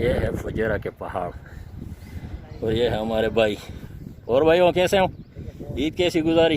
ये है फुजेरा के पहाड़ और ये है हमारे भाई। और भाइयों कैसे हो? ईद कैसी गुजारी?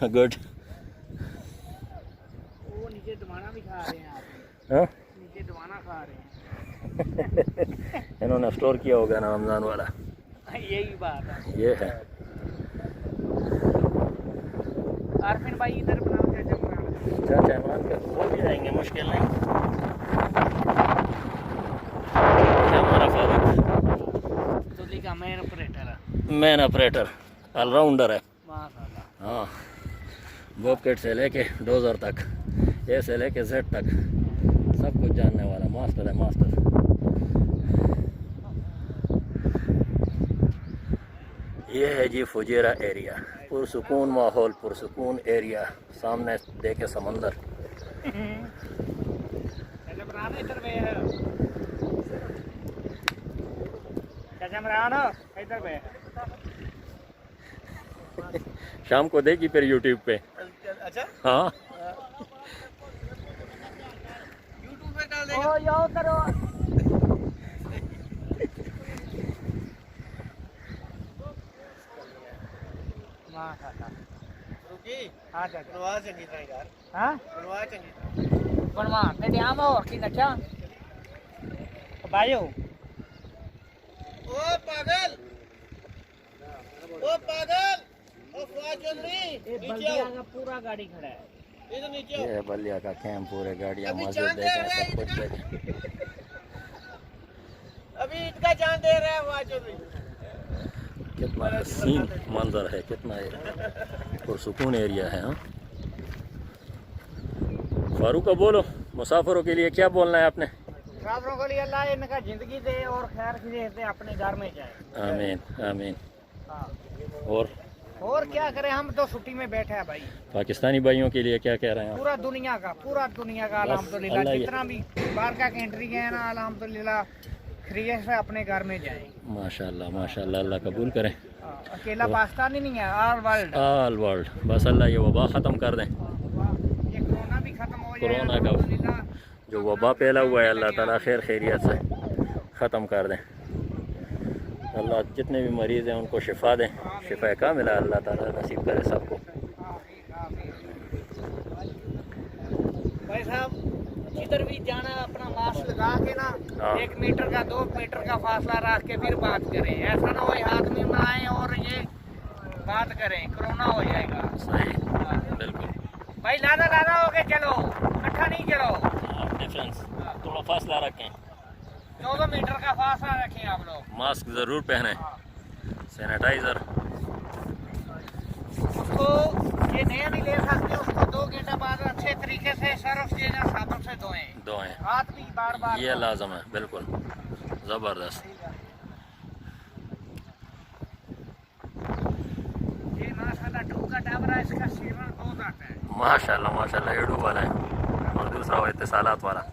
गुड। वो नीचे दवाना भी खा रहे हैं आप। हाँ? नीचे दवाना खा रहे हैं। इन्होंने स्टोर किया होगा ना रमजान वाला। यही बात है। ये है आरफिन भाई इधर बनाओ चाचा इमरान का वो भी जाएंगे, मुश्किल नहीं। ये हमारा फारूक तुली का मेन ऑपरेटर है। मैन ऑपरेटर ऑलराउंडर है। माशाल्लाह। हाँ, बॉबकैट से लेके डोजर तक, ए से लेके जेड तक सब कुछ जानने वाला मास्टर है, मास्टर। ये है जी फुजेरा एरिया, पुरसुकून माहौल, पुरसुकून एरिया, सामने देखे समंदर। इधर पे है चाचा इमरान, इधर पे है। शाम को देखी फिर यूट्यूब पे। अच्छा हाँ यूट्यूब पे डाल देगा। ओ यो करो। माशाल्लाह। रुकी? हाँ चाचा। बनवा चंगी तरह यार। हाँ? बनवा चंगी तरह। बनवा ते दिया मैं और की नचा। भाइयों। ओ पागल। ओ पागल। ओ फाजली। नीचे आओ। पूरा गाड़ी खड़ा है। इधर नीचे आओ। ये है बलिया का कैंप, पूरे गाड़ियाँ मस्जिद देखें, सब कुछ देखें। अभी इनका जान दे रहा है फाजली। कितना हसीन मंजर है, कितना ये पुरसुकून एरिया है। हाँ फारूक को बोलो, मुसाफिरों के लिए क्या बोलना है आपने? मुसाफिरों के लिए अल्लाह इनका जिंदगी दे और खैर से अपने घर में जाए। आमीन आमीन। हाँ। और क्या करें, हम तो छुट्टी में बैठे हैं भाई। पाकिस्तानी भाइयों के लिए क्या कह रहे हैं? पूरा दुनिया का अल्हम्दुलिल्लाह जितना भी बाहर का कंट्री है ना, अल्हम्दुलिल्लाह खैरियत से अपने घर में जाए। माशाल्लाह माशाल्लाह, अल्लाह कबूल करें। अकेला पाकिस्तान ही नहीं है, ऑल वर्ल्ड। बस अल्लाह ये वबा ख़त्म कर दें, ये कोरोना भी खत्म हो जाए। कोरोना का जो वबा फैला हुआ है अल्लाह ताला खैर खैरियत से ख़त्म कर दें। अल्लाह जितने भी मरीज़ हैं उनको शिफा दें, शिफा कामिला अल्लाह ताला नसीब करे सबको। भाई साहब जिधर भी जाना अपना मास्क लगा के ना, 1 मीटर का 2 मीटर का फासला रख के फिर बात करें। ऐसा ना हो हाथ में आए और ये बात करें, कोरोना हो जाएगा। सही, बिल्कुल भाई लादा हो के चलो, इकट्ठा नहीं चलो। डिफरेंस, थोड़ा फासला रखें, 14 मीटर का फासला रखें आप लोग। मास्क ज़रूर पहने, सैनिटाइज़र। उसको ये नया नहीं ले सकते, उसको 2 घंटे बाद अच्छे तरीके से सर्फ से या साबुन से धोएं। हाथ भी बार ये लाजम है, बिल्कुल ज़बरदस्त। ये माशाल्लाह ढूका टावर है, इसका सेवन बहुत आता है। माशाल्लाह माशाल्लाह, ये डूबल है। और दूसरा वो इत्तिसालात वाला,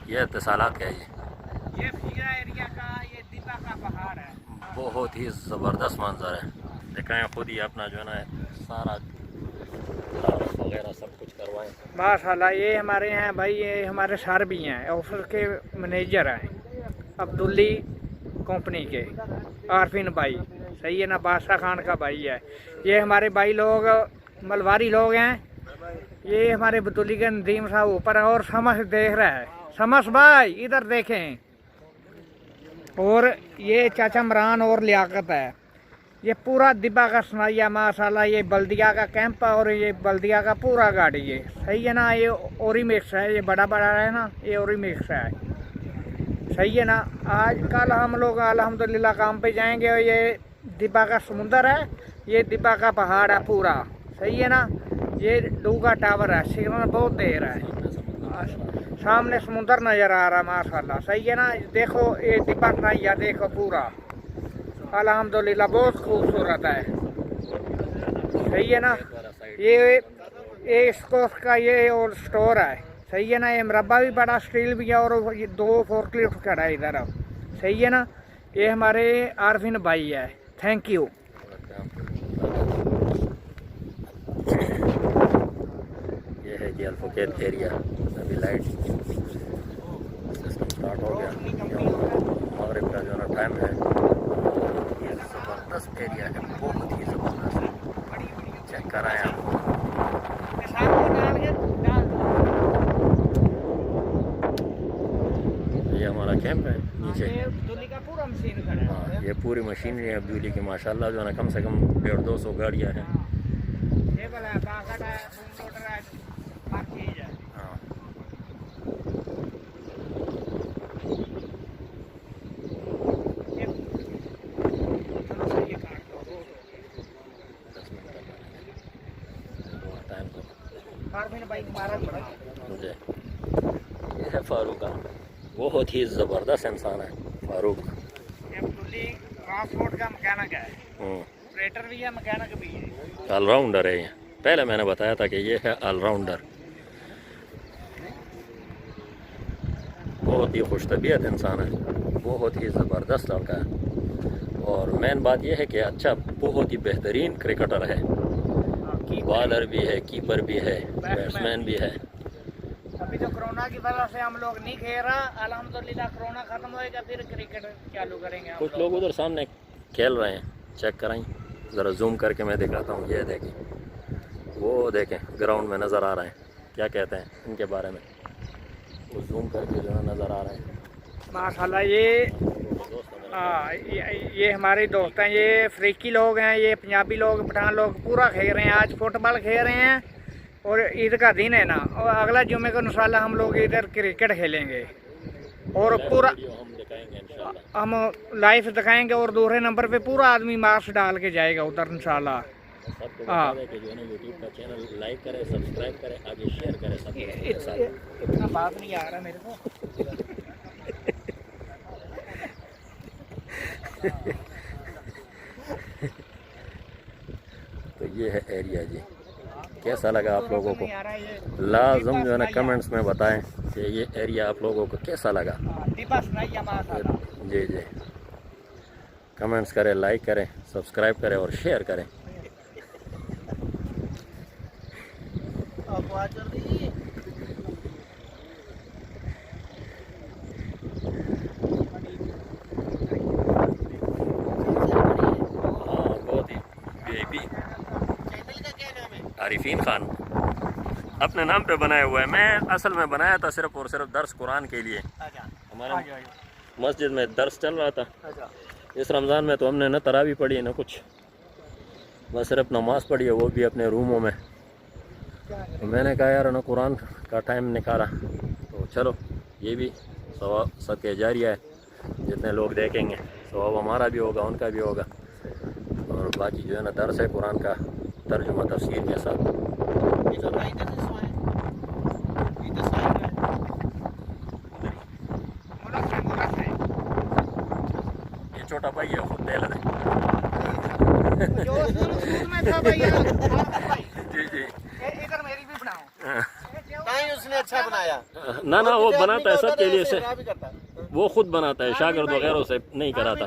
ये इत्तिसालात का है। ये फुजेरा एरिया का ये दीपा का पहाड़ है। बहुत ही ज़बरदस्त मंजर है। दिखाएं खुद ही अपना जो है ना सारा वगैरह सब कुछ करवाएं। माशाल्लाह ये हमारे यहाँ भाई, ये हमारे सर भी हैं, ऑफिस के मैनेजर हैं अब्दुल्ली कंपनी के, आरफिन भाई। सही है ना, बादशाह खान का भाई है। ये हमारे भाई लोग मलवारी लोग हैं। ये हमारे बतौली के नदीम साहब ऊपर है और समझ देख रहा है। समझ भाई इधर देखें। और ये चाचा इमरान और लियाकत है। ये पूरा दिब्बा का सुनाइया माशाल्लाह, ये बल्दिया का कैंप है और ये बल्दिया का पूरा गाड़ी है। सही है ना, ये ओरी मिक्स है, ये बड़ा है ना, ये ओरी मिक्स है। सही है ना। आज कल हम लोग अल्हम्दुलिल्लाह काम पे जाएंगे और ये दिब्बा का समुंदर है, ये दिब्बा का पहाड़ है पूरा। सही है ना। ये डूगा टावर है, सिग्नल बहुत दे रहा है, सामने समुंदर नजर आ रहा है माशाल्लाह। सही है ना। देखो ये दिब्बा सुनाइया देखो पूरा, अल्हम्दुलिल्लाह बहुत खूबसूरत है। सही है ना। ये इसको का ये और स्टोर है। सही है ना। ये मरबा भी बड़ा, स्टील भी है और ये 2 फोर्कलिफ्ट खड़ा है इधर। सही है ना। ये हमारे आरफिन भाई है। Thank you. ये है जी अल फुकैत एरिया। अभी लाइट सिस्टम स्टार्ट हो गया। मगरिब का जो है ना टाइम है। ये ज़बरदस्त एरिया है, बहुत ही ज़बरदस्त। चेक कराएं आप। ये हमारा कैंप है नीचे। हाँ, ये पूरी मशीनरी है अब्दुली की माशाल्लाह जो है ना, कम से कम 150-200 गाड़ियाँ हैं। हाँ, टाइम मुझे ये है फारूक का, बहुत ही ज़बरदस्त इंसान है फारूक। ट्रांसपोर्ट का मैकेनिक है, ऑपरेटर भी है, मैकेनिक भी है, ऑलराउंडर है ये। पहले मैंने बताया था कि ये है ऑलराउंडर। बहुत ही खुश तबीयत इंसान है, बहुत ही ज़बरदस्त लड़का है। और मेन बात यह है कि अच्छा, बहुत ही बेहतरीन क्रिकेटर है, बॉलर भी है, कीपर भी है, बैट्समैन भी है। अभी तो कोरोना की वजह से हम लोग नहीं खेल रहा, अल्हम्दुलिल्लाह कोरोना खत्म होएगा फिर क्रिकेट चालू करेंगे हम कुछ लोग उधर सामने खेल रहे हैं, चेक कराएं ज़रा, जूम करके मैं दिखाता हूँ। ये देखें, वो देखें ग्राउंड में नज़र आ रहे हैं। क्या कहते हैं इनके बारे में, वो जूम करके जो है नज़र आ रहे हैं माशाल्लाह। ये हमारे दोस्त हैं, ये अफ्रीकी लोग हैं, ये पंजाबी लोग, पठान लोग पूरा खेल रहे हैं। आज फुटबॉल खेल रहे हैं और ईद का दिन है ना, और अगला जुम्मे को इंशाल्लाह हम लोग इधर क्रिकेट खेलेंगे और पूरा हम दिखाएंगे इंशाल्लाह। हम लाइव दिखाएंगे और दूसरे नंबर पे पूरा आदमी मार्क्स डाल के जाएगा उधर इंशाल्लाह। सबको बता दें कि जो है ना यूट्यूब का चैनल लाइक करें, सब्सक्राइब करें, आगे शेयर करें सबके साथ। इतना बात नहीं आ रहा मेरे को। तो ये है एरिया जी। कैसा लगा आप लोगों को, लाजम जो है ना कमेंट्स में बताएं कि ये एरिया आप लोगों को कैसा लगा। जी जी, कमेंट्स करें, लाइक करें, सब्सक्राइब करें और शेयर करें। आरिफीन खान अपने नाम पे बनाया हुआ है। मैं असल में बनाया था सिर्फ और सिर्फ दर्स कुरान के लिए। हमारे मस्जिद में दर्स चल रहा था इस रमज़ान में, तो हमने न तरावी पढ़ी न कुछ, बस सिर्फ नमाज पढ़ी है, वो भी अपने रूमों में। तो मैंने कहा यार न कुरान का टाइम निकाला, तो चलो ये भी सवाब सदके जारिया है। जितने लोग देखेंगे सवाब हमारा भी होगा, उनका भी होगा। और बाकी जो है ना दर्स है कुरान का, तर्जुमा तफसीर के साथ। ये छोटा भाई है, खुद दे ले। जी जी, इधर मेरी भी बनाओ। उसने अच्छा बनाया ना ना, वो बनाता है सबके लिए से, वो खुद बनाता है, शागिर्द वगैरह से नहीं कराता।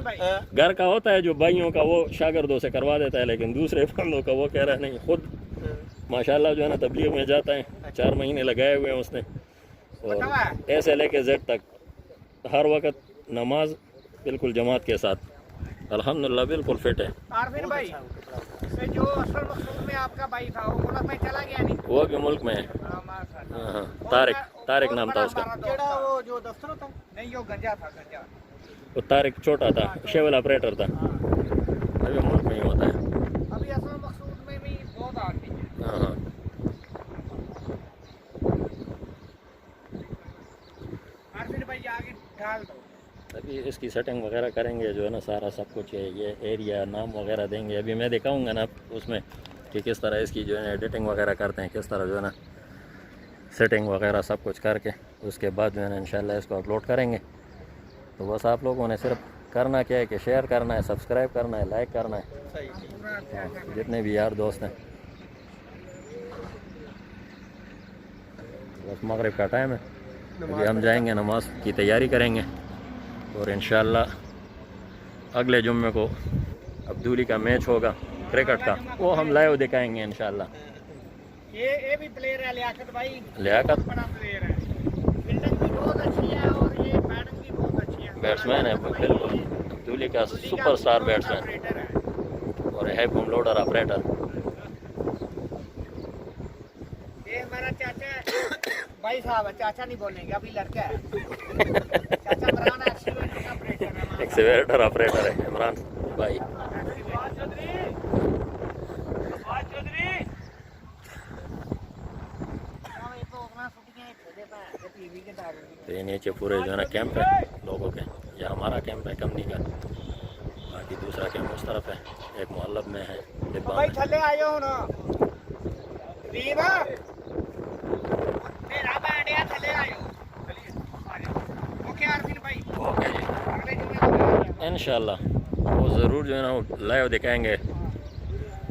घर का होता है जो भाइयों का, वो शागिर्दों से करवा देता है, लेकिन दूसरे बंदों का वो कह रहा है नहीं, खुद माशाल्लाह जो है ना तबलीग में जाता है। 4 महीने लगाए हुए हैं उसने, और ऐसे लेके जेड तक हर वक्त नमाज बिल्कुल जमात के साथ, अल्हम्दुलिल्लाह बिल्कुल फिट है। आरफिन भाई, जो असल मकसूद में आपका भाई था वो मुल्क में चला गया नहीं? वो भी मुल्क में है। हाँ, तारिक नाम था उसका। वो जो दफ्तर था? नहीं, वो गंजा था, गंजा। वो तारिक छोटा था, शेवल ऑपरेटर था, अभी मुल्क में ही होता है। अभी असल मकसूद में भी बहुत आदमी है। हाँ हाँ, आरफिन भाई आगे ढाल दो। अभी इसकी सेटिंग वगैरह करेंगे जो है ना, सारा सब कुछ है, ये एरिया नाम वगैरह देंगे। अभी मैं दिखाऊंगा ना उसमें कि किस तरह इसकी जो है एडिटिंग वगैरह करते हैं, किस तरह जो है ना सेटिंग वगैरह सब कुछ करके उसके बाद जो है ना इंशाल्लाह इसको अपलोड करेंगे। तो बस आप लोगों ने सिर्फ करना क्या है कि शेयर करना है, सब्सक्राइब करना है, लाइक करना है, जितने भी यार दोस्त हैं। बस मगरिब का टाइम है, अभी हम जाएंगे नमाज की तैयारी करेंगे, और इंशाल्लाह अगले जुम्मे को अब्दुली का मैच होगा क्रिकेट का, वो हम लाइव दिखाएंगे इंशाल्लाह। ये भी प्लेयर है लियाकत भाई, लियाकत बड़ा प्लेयर है। बहुत अच्छी है और ये बैटिंग भी बहुत अच्छी है। बैट्समैन है बिल्कुल, दूल्हे का सुपरस्टार बैट्समैन ऑपरेटर है। और है बूम लोडर ऑपरेटर। ये हमारा चाचा भाई साहब है, चाचा नहीं बोलेंगे अभी लड़का है। चाचा इमरान एक्सीवेटर ऑपरेटर है। एक्सीवेटर ऑपरेटर है इमरान भाई। तो ये नीचे पूरे जो है ना कैंप है लोगों के, ये हमारा कैंप है कंपनी का, बाकी दूसरा कैंप उस तरफ है, एक मोहल्लब में है डिब्बा भाई में। थले आयो ना रीवा मेरा बैंडिया थले आयो। ओके आरफिन भाई, ओके जी, अगले जुमे को इंशाल्लाह वो ज़रूर जो है ना वो लाइव दिखाएंगे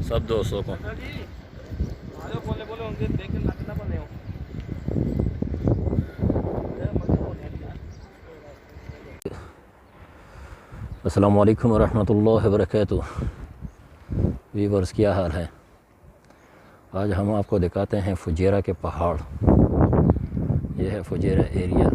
सब दोस्तों को। अस्सलामु अलैकुम वरहमतुल्लाहि वबरकातुहू। वीवर्स क्या हाल है? आज हम आपको दिखाते हैं फुजेरा के पहाड़। यह है फुजेरा एरिया।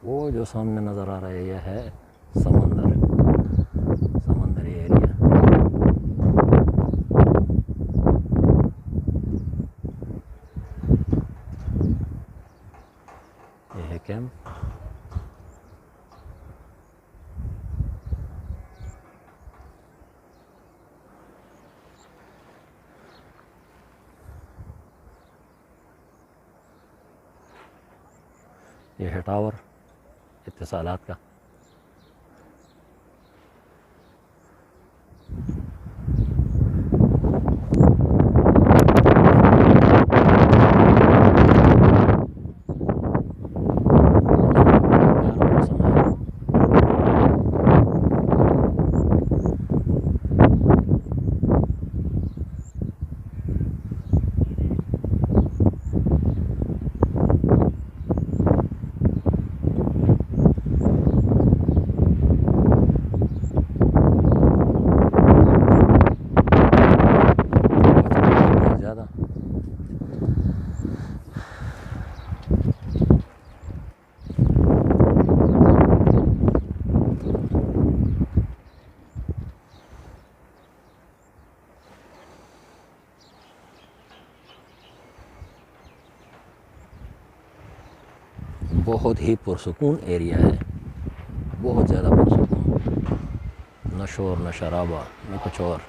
वो जो सामने नज़र आ रहा है यह है समंदर, समंदरी एरिया। यह है कैंप। यह है टावर इत्तिसालात का। बहुत ही पुरसुकून एरिया है, बहुत ज़्यादा पुरसुकून, न शोर न शराबा न कुछ और।